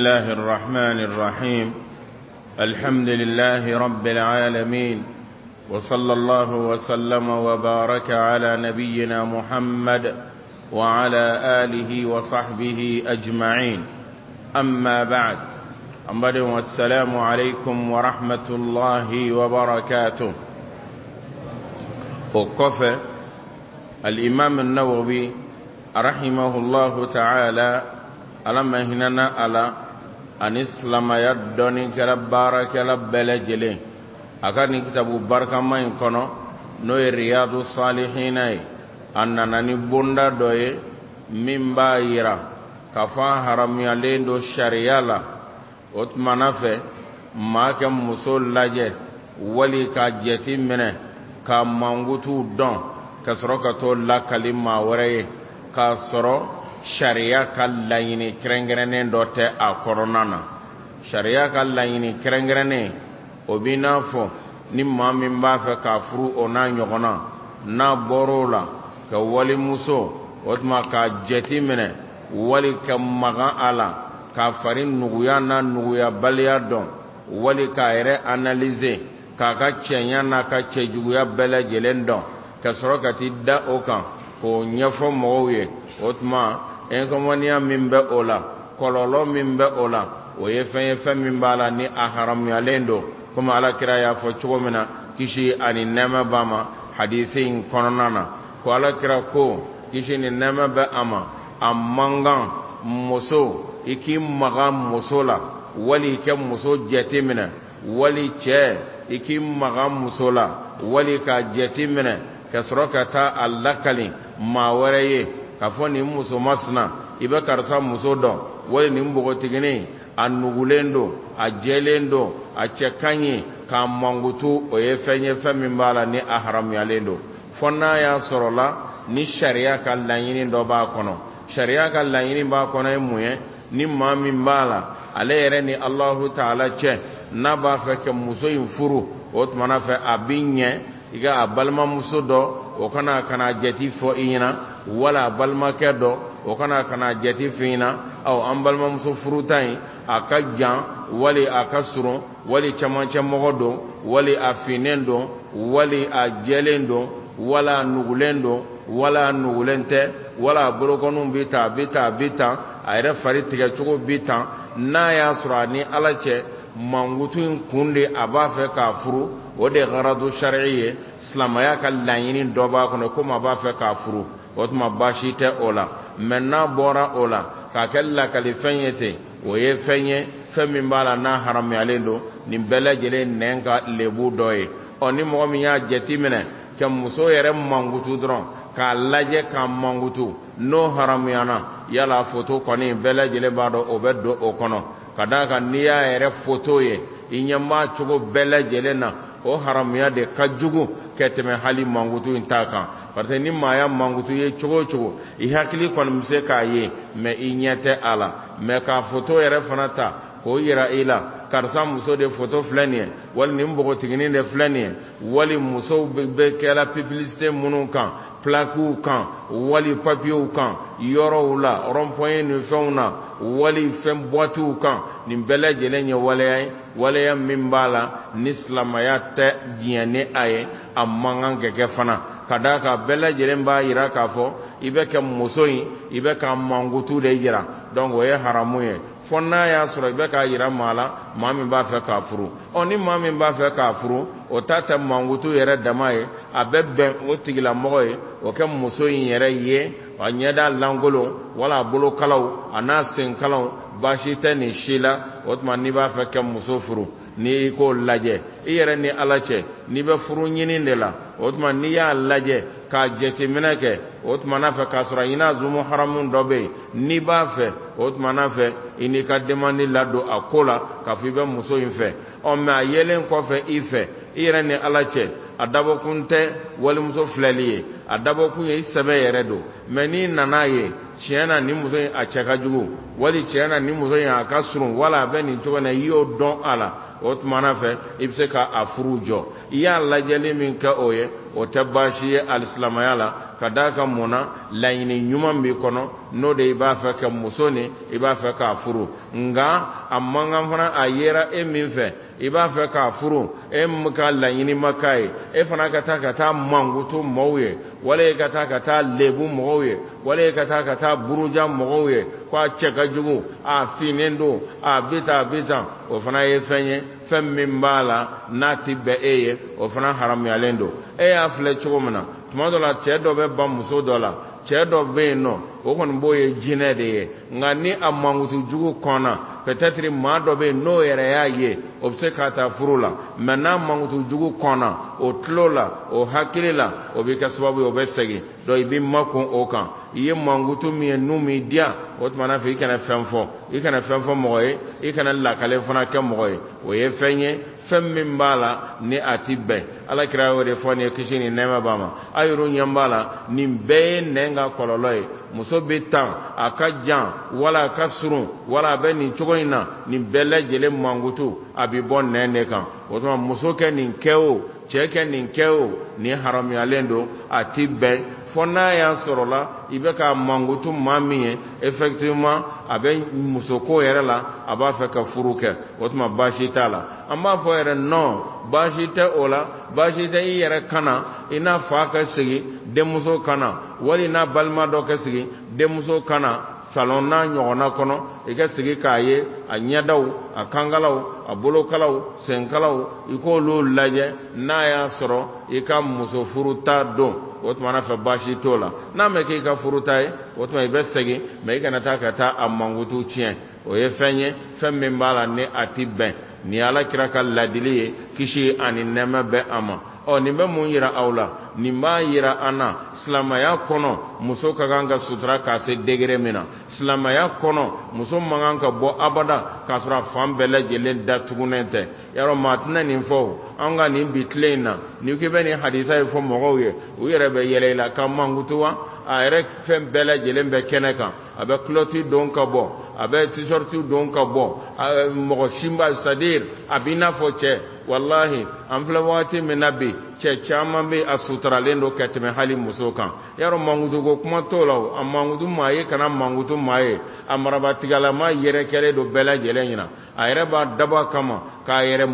الله الرحمن الرحيم. الحمد لله رب العالمين، وصلى الله وسلم وبارك على نبينا محمد وعلى آله وصحبه أجمعين. أما بعد، والسلام عليكم ورحمة الله وبركاته. وقف الإمام النووي رحمه الله تعالى ألم هننا على أن إسلام يدوني كالبارك لبلجلي أكاد كتاب بركة ما يكونوا نوي رياض الصالحين أننا نبوندا دوي من بايرا كفا حرم يلين دو شريالا أتمنى في ما كم مسول لاجه ولي كاجتي منه كمانغوتو دون كسرقة لا كلمة وريه كسرو sharia ka layini krengrene dote a koronana. Sharia ka layini krengrene obina fo ni mami mbafe ka furu ona nyogona na borola ka wali muso otma ka jeti mene wali ka maga ala ka farin nuguya na nuguya baliya don wali ka ere analyse ka chenya na ka chejuguya bele jelen don ka sorokati da okan ko nyefo mowe otma enkomania mimbe ola kololo mimbe ola oye fenye mimbala ni aharam ya lendo kuma ala kira ya fo chugomina kishi ani nema bama hadithin kononana ko ala kira ko kishi ni nema ba ama amangan muso iki maga musola wali ke muso jetimina wali che iki maga musola wali ka jetimina kasroka ta allakali mawareye kafoni muso masna ibe karsa muso don wali ni mbogo tigini anugulendo ajelendo achekanye ka mangutu oyefenye femimbala ni ahram ya lendo fonna ya sorola ni sharia ka lanyini ndo ba kono sharia ka lanyini ba kono muye ni mami mbala alere ni Allahu ta'ala che na ba feke muso infuru otmana fe abinye iga abalma muso do okana kana jeti fo ina wala balma kedo okana kana jeti fina au ambalma muso furutai akajan wali akasuru wali chamancha mogodo wali afinendo wali ajelendo wala nugulendo wala nugulente wala burokonu bita ayre fari tige chugo bita na ya surani alache mangutu kunde abafe ka furu ode garadu shar'iyye islamaya kal layini doba kono kuma abafe ka furu otuma bashite ola menna bora ola ka kella kalifenyete oye fenye femi mbala na haram yalendo ni bele jele nenga lebu doye oni mo mi ya jetimene ke muso yere mangutu dron ka laje ka mangutu no haram yana yala foto koni bele jele bado obedo okono kadaka niya yere foto ye inyama chugo bele jele na o haram ya de kajugu keteme hali mangutu intaka parce ni maya mangutu ye chugo I hakili kon mse ka ye me inyete ala me ka foto yere fanata ko yira ila karsa muso de foto flanie wal ni mbogo tigini de flanie wali muso be kala publicité munun kan plaku kan wali papier kan yoro la rond-point ni fona wali fem boitu kan ni bele jelenye wale mimbala nislamaya te diane aye amanga gege fana kadaka bele jelemba ira kafo ibeke musoyi ibeka mangutu de yira donc oye haramuye fonna ya sura ibeka yira mala mami ba fe kafuru oni mami ba fe kafuru o tata mangutu yere damaye abebe o tigila moye o ke musoyi yere ye anyeda langolo wala bolo kalaw ana sen kalaw bashita ni shila otman ni ba fe ke musofuru ni ko laje yere ni alache ni be furu nyini ndela otman ni ya laje ka jeti minake otman fa kasra ina zumu haramun dobe ni ba fe otman fa ini ka demandi lado akola ka fi be muso infe o ma yelen ko fe ife yere ni alache adabo kunte wali muso flaliye adabo kunye isabe yere do meni nanaye chiana ni muso a chaka jugu wali chiana ni muso ya kasrun wala beni chogana yo don ala o tumana fɛ i bɛ se ka a furu jɔ i y'a lajɛli min kɛ o ye o tɛ baasi ye alisilamaya la ka d'a kan mun na laɲini ɲuman b'i kɔnɔ n'o de i b'a fɛ ka muso ni i b'a fɛ k'a furu nka a man kan fana a yera e min fɛ i b'a fɛ k'a furu e ka laɲini ma k'a ye e fana ka taa mankutu mɔgɔw ye wala e ka taa lebu mɔgɔw ye wala e ka taa buruja mɔgɔw ye ko a cɛ ka jugu a finnen don a bi tan o fana ye fɛn ye fɛn min b'a la n'a ti bɛn e ye o fana haramuyalen don e y'a filɛ cogo min na tuma dɔ la cɛ dɔ bɛ ban muso dɔ la cɛ dɔ bɛ yen nɔ o kɔni b'o ye jinɛ de ye nka ni a mankutu jugu kɔnna peut-être maa dɔ bɛ yen n'o yɛrɛ y'a ye o bɛ se ka taa furu la mais n'a mankutu jugu kɔnna o tulo la o hakili la o bɛ kɛ sababu ye o bɛ segin donc i b'i makun o kan i ye mankutu min ye n'u m'i diya o tuma na fɛ i kana fɛn fɔ mɔgɔ ye i kana lakale fana kɛ mɔgɔ ye o ye fɛn ye fɛn min b'a la ni a ti bɛn alakira y'o de fɔ nin ye kisi ni nɛɛma b'a ma a yɛrɛ ɲɛ b'a la nin bɛɛ ye nɛn ka kɔlɔlɔ ye muso bɛ tan a ka jan wala a ka surun wala a bɛ nin cogo in na nin bɛɛ lajɛlen mankutu a bɛ bɔ nɛn de kan o tuma muso kɛ nin kɛ o cɛ kɛ nin kɛ o nin haramuyalen don a ti bɛn fo n'a y'a sɔrɔ la i bɛ ka mankutu maa min ye effectivement a bɛ musoko yɛrɛ la a b'a fɛ ka furu kɛ o tuma baasi t'a la an b'a fɔ yɛrɛ non baasi tɛ o la baasi tɛ i yɛrɛ kana i n'a fa ka sigi denmuso kana wali n'a balima dɔ ka sigi denmuso kana salon n'a ɲɔgɔnna kɔnɔ i ka sigi k'a ye a ɲɛdaw a kankalaw a bolokalaw senkalaw i k'olu lajɛ n'a y'a sɔrɔ i ka muso furuta don o tuma na fɛ baasi t'o la n'a mɛ k'i ka furuta ye o tuma i bɛ segin mais i kana taa ka taa a mankutu tiɲɛ o ye fɛn ye fɛn min b'a la ni a ti bɛn ni alakira ka ladili ye kisi ani nɛɛma bɛ a ma nin bɛ mun yira aw la nin b'a yira an na silamɛya kɔnɔ muso ka kan ka sutura k'a se degré min na silamɛya kɔnɔ muso man kan ka bɔ abada k'a sɔrɔ a fan bɛɛ lajɛlen datugunen tɛ yarɔ maa tɛna nin fɔ an ka nin bi tile in na ni k'i bɛ nin hadisa ye fɔ mɔgɔw ye u yɛrɛ bɛ yɛlɛ i la ka mankutu wa a yɛrɛ fɛn bɛɛ lajɛlen bɛ kɛnɛ kan a bɛ culotte don ka bɔ a bɛ t-shirt don ka bɔ mɔgɔ si ma c'est-à-dire a b'i n'a fɔ cɛ wallahi an filɛ wagati min na bi cɛ caman bɛ a suturalen don ka tɛmɛ hali muso kan yarɔ mankutu ko kuma t'o la a mankutu maa ye kana mankutu maa ye a marabatigilama yɛrɛ kɛlen don bɛɛ lajɛlen ɲɛna a yɛrɛ b'a dabɔ a kama k'a yɛrɛ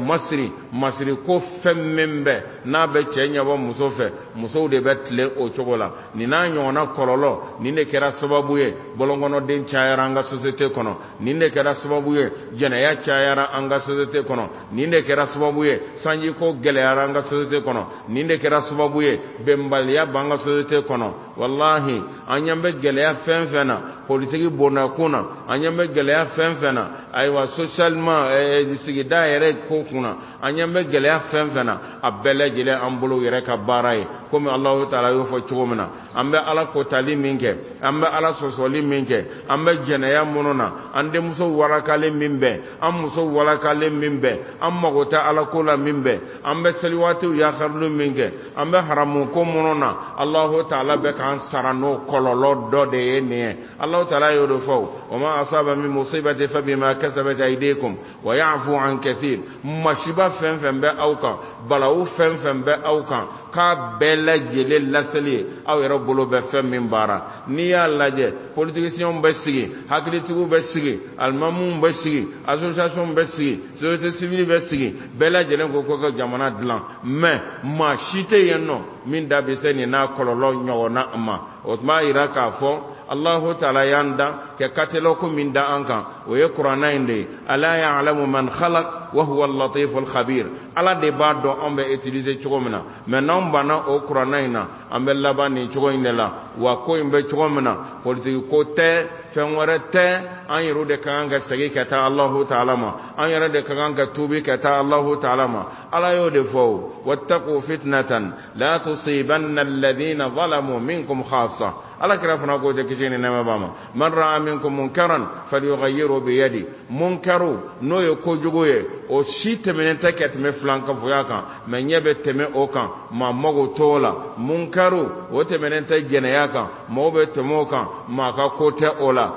masiri ko fɛn min bɛ n'a bɛ cɛ ɲɛbɔ muso fɛ musow de bɛ tilen o cogo la nin n'a ɲɔgɔnna kɔlɔlɔ nin de kɛra sababu ye bɔlɔnkɔnɔden cayara an ka société kɔnɔ nin de kɛra sababu ye jɛnɛya cayara an ka société kɔnɔ nin de kɛra sababu ye sanjiko gɛlɛyara an ka société kɔnɔ nin de kɛra sababu ye bɛnbaliya b'an ka société kɔnɔ wallahi an ɲɛ bɛ gɛlɛya fɛn fɛn na politiki bondakun na an ɲɛ bɛ gɛlɛya fɛn fɛn na ayiwa socialement sigida yɛrɛ ko kunna an ɲɛ bɛ gɛlɛya fɛn fɛn na a bɛɛ lajɛlen an bolo yɛrɛ ka baara ye komi Allahu taala y'o fɔ cogo min na an bɛ ala kotali min kɛ an bɛ ala sɔsɔli min kɛ an bɛ jɛnɛya minnu na an denmuso walakalen min bɛ an muso walakalen min bɛ an mago tɛ ala ko la min bɛ an bɛ seliwaatiw yakarili min kɛ an bɛ haramu ko minnu na Allahu taala bɛ k'an sara n'o kɔlɔlɔ dɔ de ye nin ye Allahu taala y'o de fɔ wa ma asaba min musibati fa bima kasabat aydikum wa ya'fu an kathir masiba fɛn fɛn bɛ aw kan balawu fɛn fɛn bɛ aw kan k'a bɛɛ lajɛlen laseli ye aw yɛrɛ bolo bɛ fɛn min baara n'i y'a lajɛ politiciens bɛ sigi hakilitigiw bɛ sigi alimamuw bɛ sigi association bɛ sigi société civile bɛ sigi bɛɛ lajɛlen ko ka jamana dilan mais maa si tɛ yen nɔ min da bɛ se nin n'a kɔlɔlɔ ɲɔgɔnna ma o tun b'a jira k'a fɔ Allahu taala y'an da ka katɛlɛ ko min da an kan o ye kuranna in de ye ala ya'lamu man khalaq wa huwa al-latiful khabir ala de b'a dɔn an bɛ utiliser cogo min na mais n'anw banna o kuranna in na an bɛ laban nin cogo in de la wa ko in bɛ cogo min na politique ko tɛ fɛn wɛrɛ tɛ an yɛrɛ de ka kan ka segin ka taa Allahu taala ma an yɛrɛ de ka kan ka tuubi ka taa Allahu taala ma ala y'o de fɔ wattaqu fitnatan la tusibanna alladhina zalamu minkum khassa ala kira fana ko te kisi ni nɛɛma b'a ma man ra'a minkum munkaran falyughayyiru bi yadi munkaru n'o ye kojugu ye o si tɛmɛnen tɛ ka tɛmɛ filankafoya kan mais ɲɛ bɛ tɛmɛ o kan maa mago t'o la munkaru o tɛmɛnen tɛ jɛnɛya kan maaw bɛ tɛmɛ o kan maa ka ko tɛ o la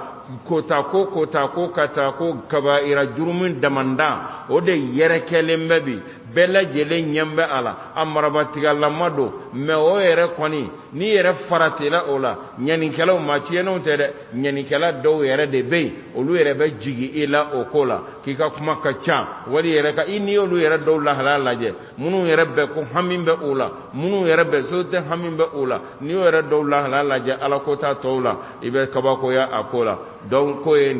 kota ko kata ko kabaira jurumin damanda o de yere kelembe bi bela jele nyambe ala amarabatiga lamado me o yere koni ni yere faratela ola nyani kala ma tieno tere nyani kala do yere de be olu yere be jigi ila okola kika kuma kacha wali yere ka ini olu yere do la halala je munu yere be ko hamimbe ola munu yere be sote hamimbe ola ni yere do la halala je ala kota tola ibe kabako ya akola donc ko e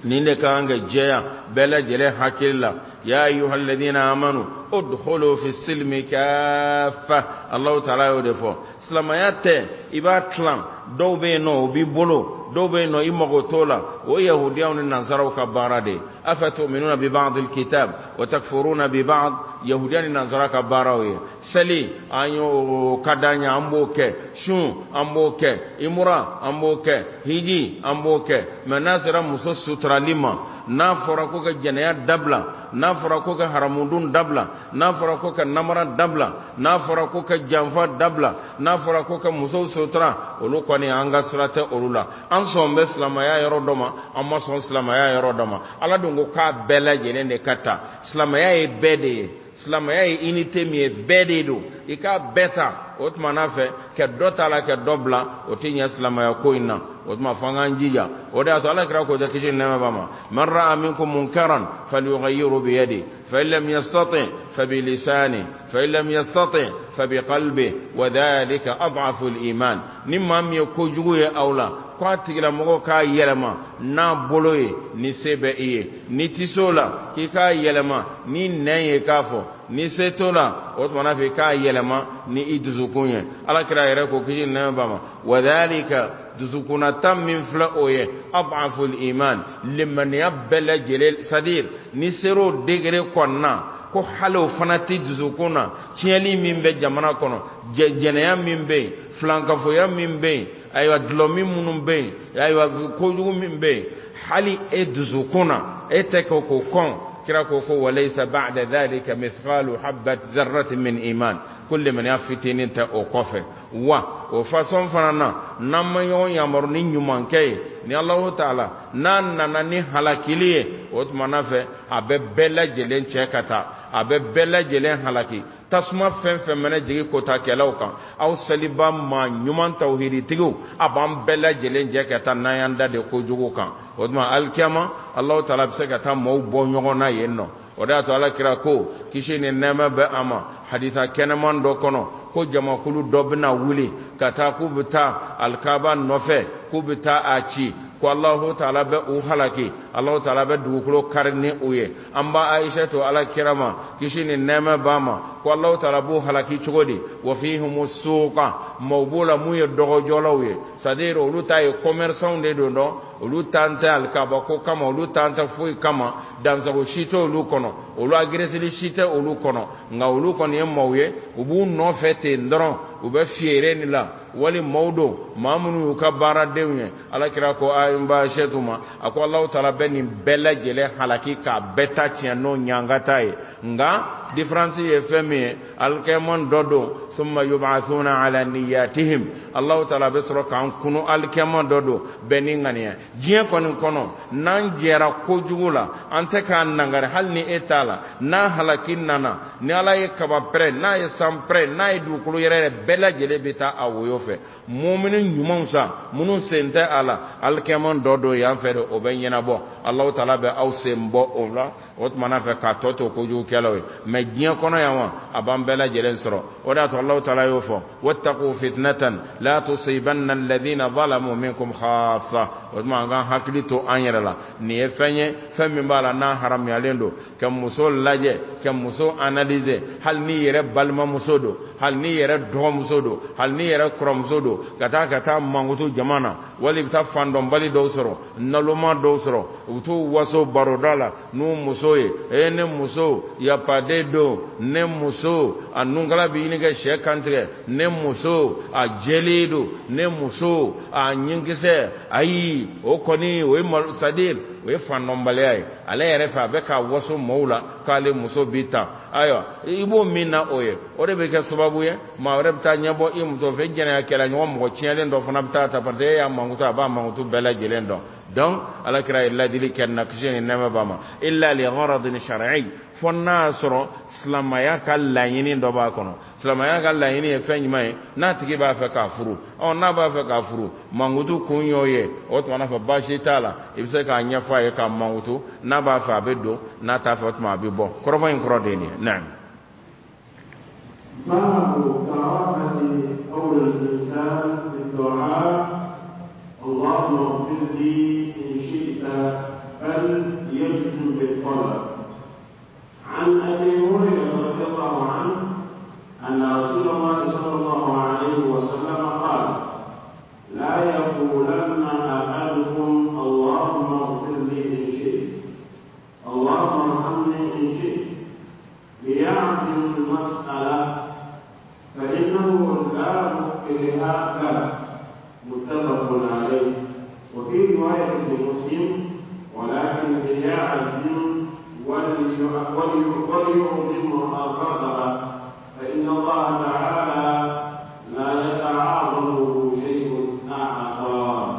ninde kanga jeya bela jele hakilla ya ayyuhal ladina amanu udkhulu fi silmi kaffa Allah ta'ala yodefo islamayate ibatlam dobe no bi bolo dobe no imagotola o yahudiya ni nasara ka barade afatu'minuna bi ba'd alkitab wa takfuruna bi ba'd yahudiya ni nasara ka barawe sali anyo kadanya amboke shun amboke imura amboke hiji amboke manasira muso sutralima na fora ko ka janaya dabla na fora ko ka haramundun dabla na fora ko ka namara dabla na fora ko ka janfa dabla na fora ko ka muso sutra olu ko ni anga srata olula an sombe islamaya yoro doma amma son islamaya yoro doma ala dungo ka bela jene ne kata islamaya e bede islamaya e unité mi e bede do e ka beta otmana fe ke dota la ke dobla otinya islamaya ko inna otma fanganjija oda to ala kra ko da kishin nema bama man ra'a minkum munkaran falyughayyiru bi yadi fa illam yastati fa bi lisani fa illam yastati fa bi qalbi wa dhalika adhafu al-iman nimma mi ko juguye awla kwa tigila mogo ka yelema na boloye ni sebe iye ni tisola ki ka yelema ni neye kafo ni setola otmana fe ka yelema ni iduzukunye ala kra yere ko kishin nema bama wa dhalika dusukuna tam min fla oye adhafu al-iman liman yabbala jalil sadir ni sero degre konna ko halo fanati dusukuna chieli mimbe jamana kono jeneya mimbe flankafoya mimbe aywa dlomi munumbe aywa kojugu mimbe hali e dusukuna eteko ko kon kira ko walaysa ba'da dhalika mithqalu habat dharratin min iman kullu man yaftini ta o kofe wa o façon fanana namma yo yamor ni nyumanke ni Allah Ta'ala nan nanani halakiliye otmana fe abe bela jelen chekata abe bela jelen halaki tasma fen mena jigi kota kelaw kan aw saliba ma nyuman tawhidi tigu abam bela jelen jekata nayanda de ko jugo kan otma alkiyama Allah Ta'ala be sekata mo bo nyogona yenno oda to ala kira ko kishine nema be ama haditha kenaman do kono ko jama kulu dobna wuli kata ku bita alkaba nofe ku bita achi ko Allah Ta'ala be u halaki Allah Ta'ala be dukulo karne uye amba Aisha to ala kirama kishine nema bama ko Allah Ta'ala bu halaki chogodi wa fihimus suqa mawbula muye dogo jolawye sadiro lutaye commerçant de do olu tanta alkaba ko kama olu tanta foi kama danza ko shito olu kono olu agresili shite olu kono nga olu kono yemawye ubu no fete ndron ube fiere ni la wali mawdo mamunu ka bara dewnye ala kira ko ayumba shetuma ako Allah Ta'ala beni bela jele halaki ka beta tiano nyangatai nga difference ye femi alkemon dodo thumma yub'athuna ala niyatihim Allah Ta'ala besro kan kunu alkemon dodo beni ngania jien kono nan jera ko jugula ante kan nangare halni etala na halakin nana ni ala ye kaba pre na ye sampre na ye du kulu yere bela jele beta awoyo fe mu'minin nyumansa munun sente ala alkemon dodo yan fere obenyena bo Allah Ta'ala be awsembo ola otmana fe ka toto ko ju kelawe me jien kono yawa abam bela jelen soro oda to Allah Ta'ala yofo wattaqu fitnatan la tusibanna alladhina zalamu minkum khassa otma nga haklito anyerala ni efenye femi bala na haram yalendo kam muso laje kam muso analyser hal ni yere balma musodo hal ni yere do musodo hal ni yere krom musodo kata mangutu jamana wali ta fandom bali do soro naluma do soro utu waso barodala nu muso muso ye ne muso yapade do ne muso a nungala bi ɲini kɛ sɛ kantigɛ ne muso a jeli do ne muso a ɲinkisɛ ayi o kɔni o ye sadir o ye fannɔnbaliya ye ale yɛrɛ fɛ a bɛ k'a waso mɔɔw la k'ale muso bi tan ayiwa i b'o min na o ye o de bɛ kɛ sababu ye maa wɛrɛ bɛ taa ɲɛbɔ i muso fɛ jɛnɛya kɛlɛ ɲɔgɔn mɔgɔ tiɲɛlen dɔ fana bɛ taa ta parce que e y'a mankutu a b'a mankutu bɛɛ lajɛlen dɔn donc alakira ye ladili kɛ na kisi ni nɛɛma b'a ma illa li gharadin shar'i fo n'a y'a sɔrɔ silamaya ka laɲini dɔ b'a kɔnɔ silamaya ka laɲini ye fɛn jumɛn ye n'a tigi b'a fɛ k'a furu n'a b'a fɛ k'a furu mankutu kun y'o ye o tuma fɛ baasi t'a la i bɛ se k'a ɲɛfɔ a ye k'a mankutu n'a b'a fɛ a bɛ don n'a t'a fɛ o tuma a bɛ bɔ kɔrɔfɔ in kɔrɔ de ye nin ye naam. باب كراهة قول الإنسان بالدعاء اللهم اغفر لي إن شئت بل يجزم بالطلب. عن أبي هريرة رضي الله عنه أن رسول الله صلى الله عليه وسلم قال لا يقولن أحدكم اللهم اغفر لي إن شئت اللهم ارحمني إن شئت ليعزم المسألة فإنه لا مكرها له متفق عليه. وفي رواية لمسلم ولكن ليعزم وليعظم الرغبة فإن الله تعالى لا يتعاظمه شيء أعظم.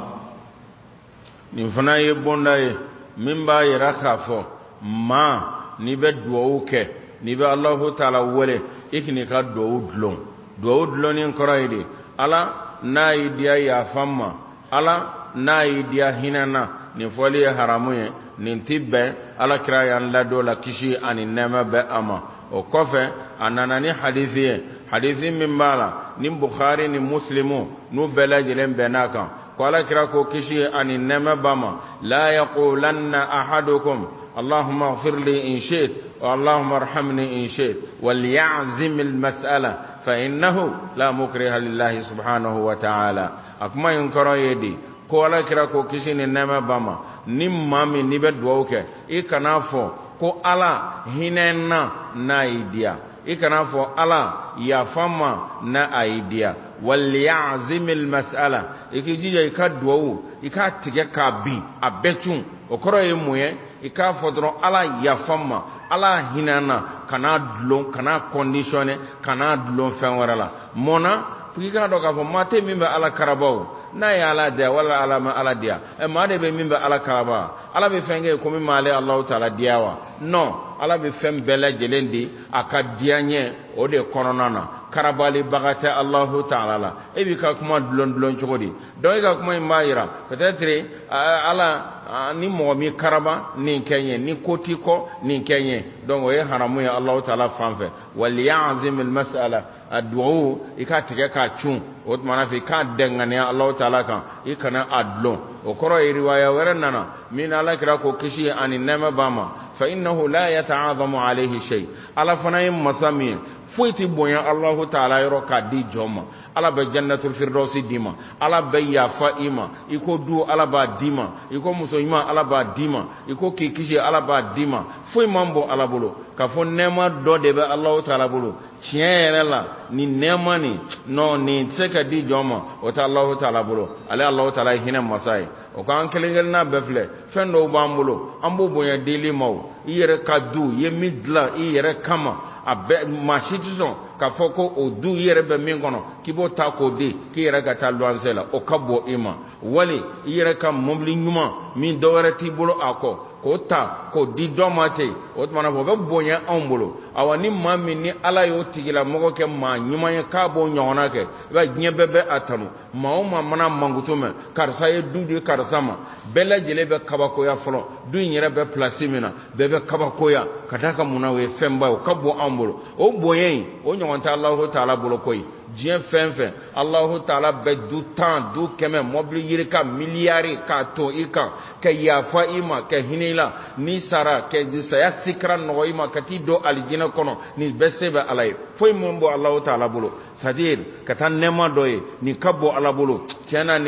نفنا يبونداي من با يرخافو ما نيبه دووكه نيبه الله تعالى وله ikini ka duwawu dulon ni kɔrɔ ala n'a yi diya yafama ala n'a yi diya hinana nin fɔli ye haramu ye nin ti bɛn ala kira y'an ladon la kisi ani nɛɛma bɛ a ma o kɔfɛ a nana ni hadisi ye hadisi min b'a la ni bukhari ni muslimu n'u bɛɛ lajɛlen bɛnn'a kan ko ala kira ko kisi ani nɛɛma b'a ma la yaqulanna ahadukum اللهم اغفر لي إن شئت اللهم ارحمني إن شئت وليعزم المسألة فإنه لا مكره لله سبحانه وتعالى أكما ينكر يدي كولا كرا كو كيشين نما باما نمامي نبت دووك إكنافو كو ألا هننا نايديا إكنافو ألا يفما نايديا وليعزم المسألة إكجي يكدوو إكاتيكا بي أبتون okoro ye muye ika fodro ala yafama ala hinana kana dlon kana conditionné kana dlon fen warala mona pika do ka fo mate mimbe ala karabaw na ya ala dia wala ala ma ala dia e ma de be mimbe ala karaba ala be fenge ko mi male allah taala diawa non ala be fem bela jelendi aka dianye o de kononana karabali bagate allah taala la e bi ka kuma dlon chogodi do ga kuma mayira peut-être ala ni mɔgɔ mi karaba ni kɛɲɛ ni koti kɔ ni kɛɲɛ donc o ye haramu ye allah taala fan fɛ waliyazim almasala a duwawu i ka tigɛ k'a cun o tumana fɛ i k'a dɛnganiya allah taala kan i kana a dulon o kɔrɔ ye riwaya wɛrɛ nana min ala kira ko kisi ani nɛɛma b'a ma fa innahu la yata'azamu alayhi shay ala fana ye masa min ye foyi ti bonya allah taala yɔrɔ k'a di jɔn ma ala bɛ jannatul firdausi di ma ala bɛ yafa i ma i ko du ala b'a di ma i ko muso ɲuman ala b'a di ma i ko k'i kisi ala b'a di ma foyi man bɔ ala bolo k'a fɔ nɛɛma dɔ de bɛ allah taala bolo tiɲɛ yɛrɛ la ni nɛɛma nin non nin tɛ se ka di jɔn ma o tɛ allah taala bolo ale allah taala ye hinɛ masa ye o k'an kelen kelenna bɛɛ filɛ fɛn dɔw b'an bolo an b'o bonya deli ma o i yɛrɛ ka du i ye min dilan i yɛrɛ kama a bɛɛ maa si tɛ sɔn k'a fɔ ko o du i yɛrɛ bɛ min kɔnɔ k'i b'o ta k'o di k'i yɛrɛ ka taa luwanse la o ka bɔ i ma wali i yɛrɛ ka mobili ɲuman min dɔ wɛrɛ t'i bolo a kɔ k'o ta k'o di dɔ ma ten o tuma na fɔ o bɛ bonya anw bolo awa ni maa min ni ala y'o tigilamɔgɔ kɛ maa ɲuman ye k'a b'o ɲɔgɔnna kɛ i b'a diɲɛ bɛɛ bɛ a tanu maa o maa mana mankutu mɛn karisa ye du di karisa ma bɛɛ lajɛlen bɛ kabakoya fɔlɔ du in yɛrɛ bɛ pilasi min na bɛɛ bɛ kabakoya ka taa ka mun na o ye fɛnba ye o ka bɔ anw bolo o bonya in o ɲɔgɔn tɛ alahu taala bolo koyi diɲɛ fɛn fɛn Allahu taala bɛ du 10 du 100 mobili yiri ka miliyari k'a ton i kan ka yafa i ma ka hinɛ i la ni sara ka saya sikra nɔgɔ i ma ka t'i don alijinɛ kɔnɔ nin bɛɛ se bɛ Ala ye foyi min bɔ Allahu taala bolo c'est-à-dire ka taa nɛɛma dɔ ye nin ka bɔ Ala bolo tiɲɛna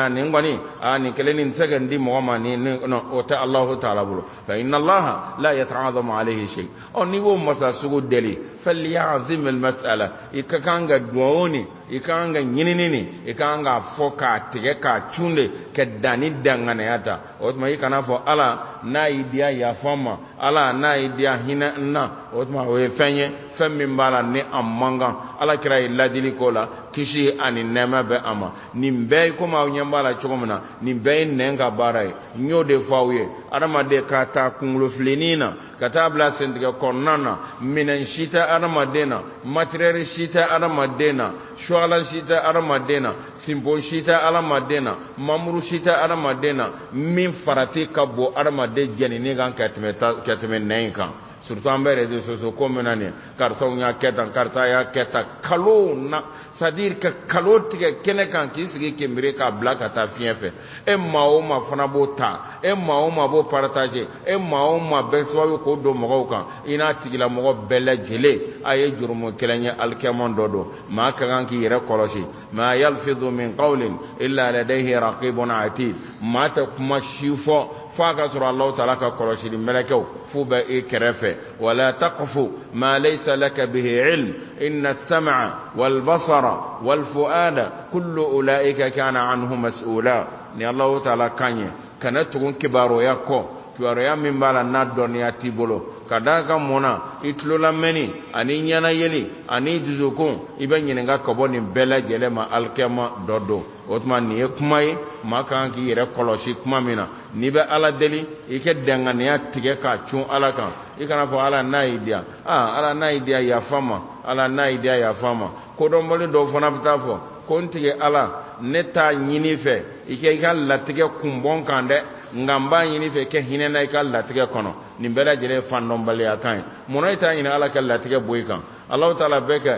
nin kɔni nin kelen nin tɛ se ka di mɔgɔ ma non o tɛ Allahu taala bolo fa inna Allaha la yata'adhamu alayhi shay ni b'o masa sugu deli falyazim almas'ala i ka kan ka duwawu ni i ka kan ka ɲinini ni i ka kan ka fɔ k'a tigɛ k'a cunde ka danni danganaya ta o tuma i kana fɔ Ala n'a y'i diya yafa ma Ala n'a y'i diya hinɛ n na o tuma o ye fɛn ye fɛn min b'a la ni a man kan Alakira ye ladili k'o la kisi ani nɛɛma bɛ a ma nin bɛɛ ye komi aw ɲɛ b'a la cogo min na nin bɛɛ ye nɛn ka baara ye n y'o de fɔ aw ye adamaden ka taa kunkolofilenin na ka taa bila sentigɛ kɔnɔna na minɛn si tɛ adamaden na matériel si tɛ adamaden na suwalan si tɛ adamaden na sinbo si tɛ adamaden na mamuru si tɛ adamaden na min farati ka bon adamaden jɛnini kan ka tɛmɛ nɛn in kan surtout an bɛ réseaux sociaux ko min na nin karisaw y'a kɛ tan karisa y'a kɛ tan kalo na c'est-à-dire ka kalo tigɛ kɛnɛ kan k'i sigi k'i miiri k'a bila ka taa fiɲɛ fɛ e maa o maa fana b'o ta e maa o maa b'o partager e maa o maa bɛ sababu k'o don mɔgɔw kan i n'a tigilamɔgɔ bɛɛ lajɛlen a ye jurumu kelen ye alikɛman dɔ don maa ka kan k'i yɛrɛ kɔlɔsi ma yalfidu min qawlin illa ladayhi raqibun atid maa tɛ kuma si fɔ fo a ka sɔrɔ Allahu taala ka kɔlɔsili mɛlɛkɛw f'u bɛ i kɛrɛfɛ wala taqfu ma laysa laka bihi ilm inna as-sam'a wal basara wal fu'ada kullu ulaika kana anhu mas'ula ni Allahu taala kanye kana tugun kibaroya kɔ kibaroya min b'a la n'a dɔnniya t'i bolo ka d'a kan mun na i tulo lamɛnni ani ɲɛna yeli ani dusukun i bɛ ɲininka ka bɔ nin bɛɛ lajɛlen ma alikɛma dɔ don o tuma nin ye kuma ye maa ka kan k'i yɛrɛ kɔlɔsi kuma min na n'i bɛ Ala deli i ka danganiya tigɛ k'a cun Ala kan i kana fɔ Ala n'a y'i diya Ala n'a y'i diya yafa ma Ala n'a y'i diya yafa ma kodɔnbali dɔw fana bɛ taa fɔ ko n tigɛ Ala ne t'a ɲini fɛ i ka latigɛ kunbɔn kan dɛ nka n b'a ɲini fɛ kɛ hinɛ na i ka latigɛ kɔnɔ nin bɛɛ lajɛlen ye fandɔnbaliya kan ye munna i t'a ɲini Ala ka latigɛ bɔ i kan Allahu taala bɛ ka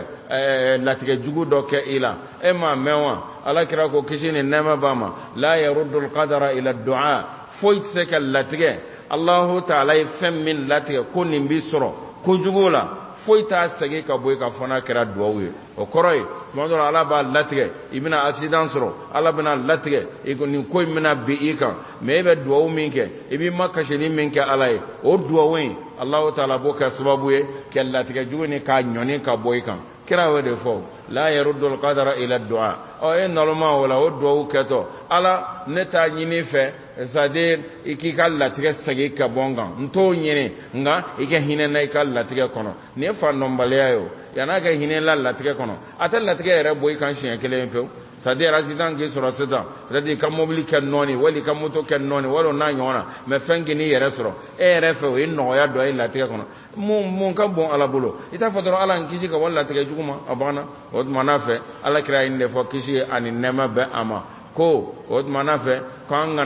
latigɛ jugu dɔ kɛ i la e m'a mɛn wa Alakira ko kisi ni nɛɛma b'a ma la yaruddu al-qadara ila du'a foyi tɛ se ka latigɛ Allahu taala ye fɛn min latigɛ ko nin b'i sɔrɔ kojugu la foyi t'a segin ka bɔ i ka fɔ n'a kɛra duwawu ye o kɔrɔ ye tuma dɔ la Ala b'a latigɛ i bɛna accident sɔrɔ Ala bɛna latigɛ nin ko in bɛna bin i kan mais e bɛ duwawu min kɛ i b'i makasini min kɛ Ala ye o duwawu in Allahu taala b'o kɛ sababu ye ka latigɛ jugu ni k'a ɲɔni ka bɔ i kan kira y'o de fɔ la yaruddu al-qadara ila du'a e naloma o la o duwawu kɛtɔ Ala ne t'a ɲini fɛ c'est-à-dire i k'i ka latigɛ segin ka bɔ n kan n t'o ɲini nka i ka hinɛ na i ka latigɛ kɔnɔ nin ye fandɔnbaliya ye o yan'a ka hinɛ la latigɛ kɔnɔ a tɛ latigɛ yɛrɛ bɔ i kan siɲɛ kelen pewu c'est-à-dire accident k'i sɔrɔ sisan peut-être i ka mobili kɛ nɔɔni wali i ka moto kɛ nɔɔni wali o n'a ɲɔgɔn na mais fɛn k'i n'i yɛrɛ sɔrɔ e yɛrɛ fɛ o ye nɔgɔya dɔ ye latigɛ kɔnɔ mun ka bon Ala bolo i t'a fɔ dɔrɔn Ala n kisi ka bɔ latigɛ jugu ma a banna o tuma n'a fɛ Alakira ye nin de fɔ kisi ani nɛɛma bɛ a ma ko o tuma n'a fɛ ko an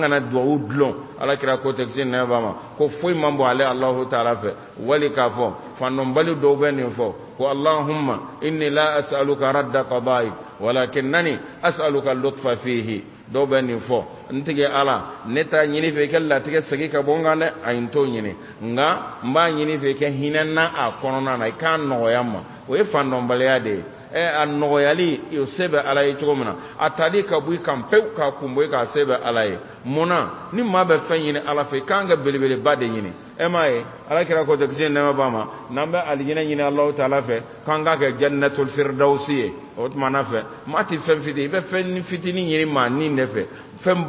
kana duwawu dulon Alakira ko tɛ kisi nɛɛma b'a ma ko foyi man bɔ ale Allahu taala fɛ wali k'a fɔ fandɔnbali dɔw bɛ nin fɔ ko Allahumma inni la as'aluka radda qada'ik walakinnani as'aluka lutfa fihi dɔw bɛ nin fɔ n tigɛ Ala ne t'a ɲini fɛ i ka latigɛ segin ka bɔ n kan dɛ ayi n t'o ɲini nka n b'a ɲini fɛ i ka hinɛ na a kɔnɔna na i k'a nɔgɔya n ma o ye fandɔnbaliya de ye a nɔgɔyali o se bɛ Ala ye cogo min na a tali ka bɔ i kan pewu k'a kun bɔ i kan a se bɛ Ala ye munna ni maa bɛ fɛn ɲini Ala fɛ i kan ka belebeleba de ɲini e m'a ye Alakira ko tɛ kisi nɛɛma b'a ma n'an bɛ alijinɛ ɲini Allahu taala fɛ k'an k'a kɛ jannatul firdausi ye o tuma na fɛ maa ti fɛn fitinin i bɛ fɛn fitinin ɲini maa nin de fɛ fɛn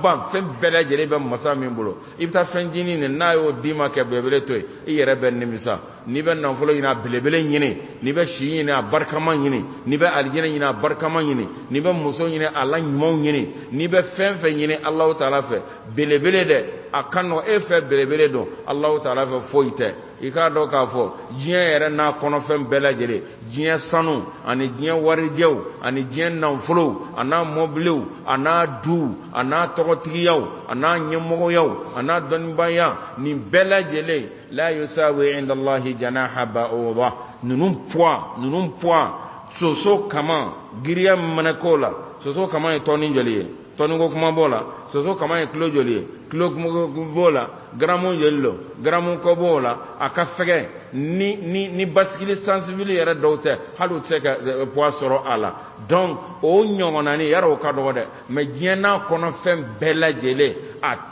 bɛɛ lajɛlen bɛ masa min bolo i bɛ taa fɛn ɲini nin n'a y'o d'i ma kɛ belebele to yen i yɛrɛ bɛ nimisa n'i bɛ nafolo ɲini a belebele ɲini n'i bɛ si ɲini a barikama ɲini n'i bɛ alijinɛ ɲini a barikama ɲini n'i bɛ muso ɲini a la ɲumanw ɲini n'i bɛ fɛn fɛn ɲini Allahu taala fɛ belebele de akanno e fe belebele do Allah ta'ala fe foite ika do ka fo jiya yere na kono fem belajere jiya sanu ani jiya warijew ani jiya nanfulu ana moblu ana du ana togotiyaw ana nyemogo yaw ana donbaya ni belajele la yusawi inda Allah janaha ba'udha nunum poa soso kama giriya manakola soso kama toni joliye toni go kuma bola soso kama kilo joliye kilo kuma bola gramo jello gramo ko bola akafege ni baskili sensible yere dawte halu tseka poisoro ala donc o nyomona ni yaro ka do de me jena kono fem bela jele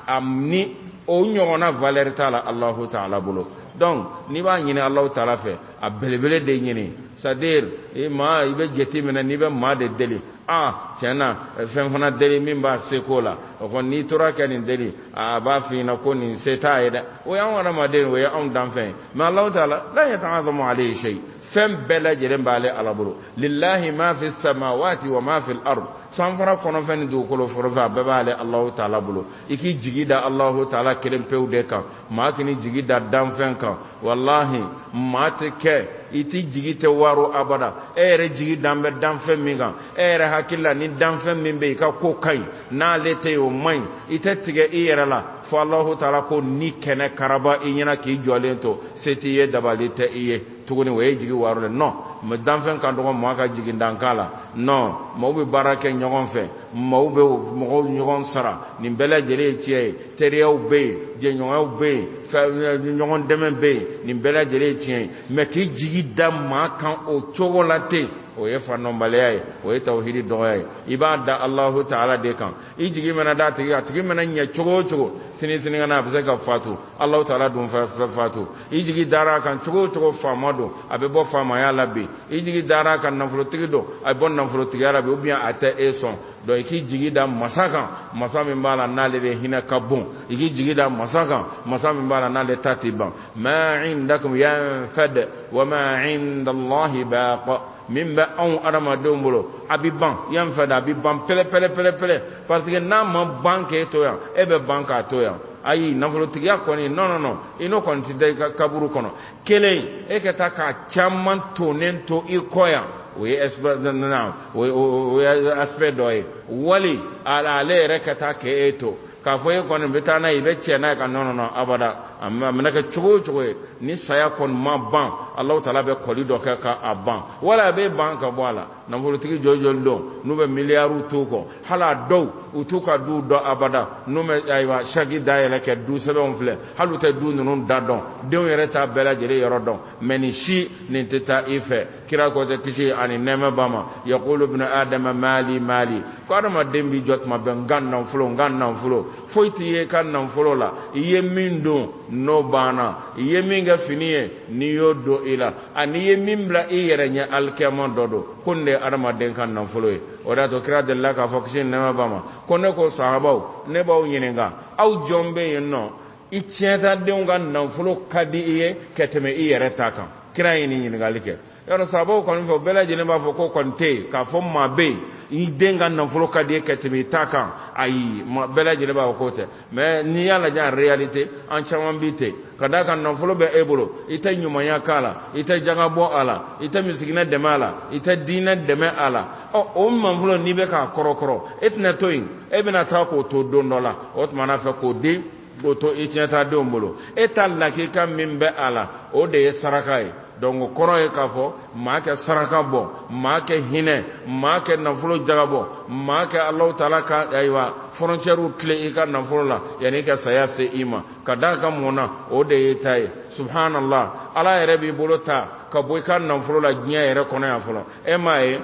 amni o nyomona valeur tala Allah ta'ala bolo donc ni ba nyine Allah ta'ala fe a belebele de nyine c'est-à-dire ma ibe jeti mena ni be ma de deli tiana fen fana deli min ba se ko la ko ni tora ka ni deli ba fi na ko ni se ta ida o yan wara ma de o ya on dan fen ma Allah ta'ala la yata'azamu alayhi shay fem bela jere mbale alabulu lillahi ma fi samawati wa ma fi al-ard sanfara kono fen du ko lo forfa bebale Allah ta'ala bulu iki jigida Allah ta'ala kelem pewde kan ma kini jigida dan fen kan wallahi mate ke iti jigite waro abada ere jigi dambe danfe minga ere hakilla ni danfe mimbe ka ko kai na lete o mai itetige iyera la fo Allah ta'ala ko ni kene karaba inyana ki jolento seti ye dabalite iye tuguni we jigi waro le no me danfe kan do mo ka jigi dankala no mo be barake nyogon fe mo be mo nyogon sara ni bela jere tie teriyaw be je nyogon be fa nyogon demen be ni bela jere tie me ki jigi dam ma kan o chogolate o ye fa nombale o ye tawhidi doye ibada Allah ta'ala de kan ijigi mena da tigi mena nya chogo sini ngana afse ka fatu Allah ta'ala dum fa fatu ijigi dara kan chogo famado abe bo fama ya labbi ijigi dara kan nafulo tigi do ay bon nafulo tigi arabe ou bien ate eson do iki jigi da masami mbala nale be hina kabun iki jigi da masami mbala nale tatiban ma indakum yanfad wa ma inda Allah baq mimba on arama dombolo abiban yanfada abiban pele parce que na ma banque to ya ebe banka to ya ayi nafolo tigiya koni non ino kon ti de kaburu kono kele e ka ta ka chamman tonen to ikoya we aspect doy wali ala le rekata ke eto ka foye kon betana ibe chena ka non abada amma menaka chugo ni saya kon ma ban Allah ta'ala be koli do ka aban wala be banka wala na volotiki jojol do nube miliaru tuko hala do utuka du do abada nume aywa shagi dayela ke du sebe on fle halu te du non dadon de yere ta bela jere yorodon meni shi ni teta ife kira ko te kishi ani nema bama yaqulu ibn adam mali ko adama dembi jotma be gannan fulo foyti ye kannan fulo la iye mindo no bana iye minga finiye ni yodo ila ani ye mimbla iyere nya alkema dodo kunde adama den kannan fulo e oda to kira de la ka fokushin nema bama konne ko sahabaw ne baw nyininga aw jombe yenno itienta de nga nan fulo kadi iye keteme iyere takan kira yini nyininga like yaro sahabaw kon fo bela jene ba fo ko konte ka fo mabe i denga nan fulo kadi keteme takan ayi bela jene ba ko te mais ni yala jan realite en chamambite kada kan nan fulo be ebolo ita nyuma ya kala ita jagabo ala ita misigina demala ita dina deme ala o man fulo ni be ka korokoro etna toyin ebena ta ko to dondola otmana fa ko de goto etiata dombolo etalla ke kam mimbe ala o de sarakai donc koro e ka fo ma ke saraka bo ma ke hine ma ke nafulo jagabo ma ke Allah taala ka aywa frontière tle e ka nafulo la yani ka saya se ima kada ka mona o de tay subhanallah ala yere bi bolota ka boy kan nafulo la nya yere kono ya fulo e mai